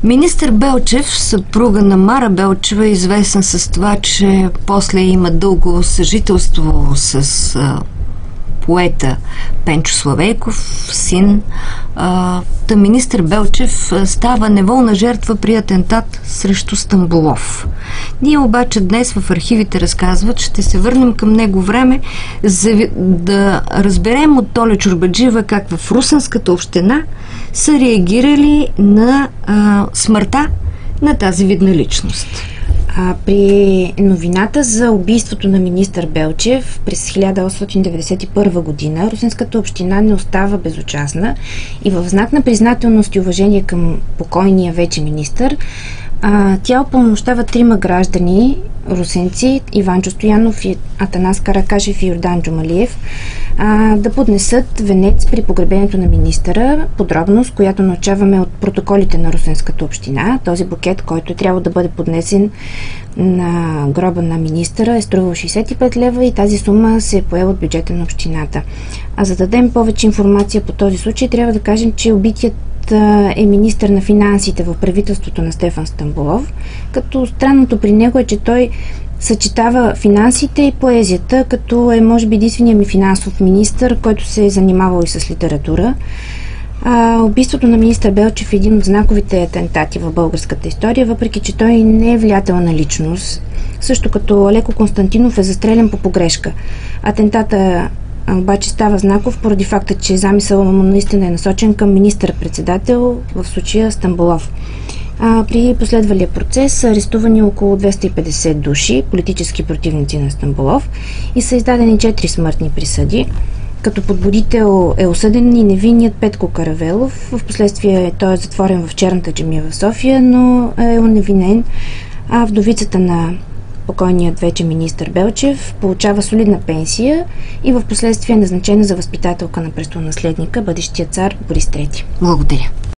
Министър Белчев, съпруга на Мара Белчева, е известен с това, че после има дълго съжителство с поета Пенчо Славейков, син. Министър Белчев става неволна жертва при атентат срещу Стамболов. Ние обаче днес в архивите разказват, ще се върнем към него време, за да разберем от Толя Чорбаджиева как в Русенската община са реагирали на смъртта на тази видна личност. При новината за убийството на министър Белчев през 1891 година Русенската община не остава безучастна и в знак на признателност и уважение към покойния вече министър, тя упълномощава 3 граждани русенци, Иванчо Стоянов, Атанас Каракашев и Йордан Джумалиев, да поднесат венец при погребението на министъра, подробност, която научаваме от протоколите на Русенската община. Този букет, който трябва да бъде поднесен на гроба на министъра, е струвал 65 лева и тази сума се е поела от бюджета на общината. А за да дадем повече информация по този случай, трябва да кажем, че убитият е министър на финансите в правителството на Стефан Стамболов, като странното при него е, че той съчетава финансите и поезията, като е може би единственият ми финансов министър, който се е занимавал и с литература. Убийството на министър Белчев е един от знаковите атентати в българската история, въпреки че той не е влиятелна личност, също като Алеко Константинов е застрелян по погрешка. Атентата обаче става знаков поради факта, че замисъл му наистина е насочен към министър-председател, в случая Стамболов. При последвалия процес са арестувани около 250 души, политически противници на Стамболов, и са издадени 4 смъртни присъди. Като подбудител е осъден и невинният Петко Каравелов. В последствие той е затворен в Черната джамия в София, но е уневинен. Вдовицата на покойният вече министър Белчев получава солидна пенсия и в последствие е назначена за възпитателка на престолонаследника, бъдещия цар Борис III. Благодаря.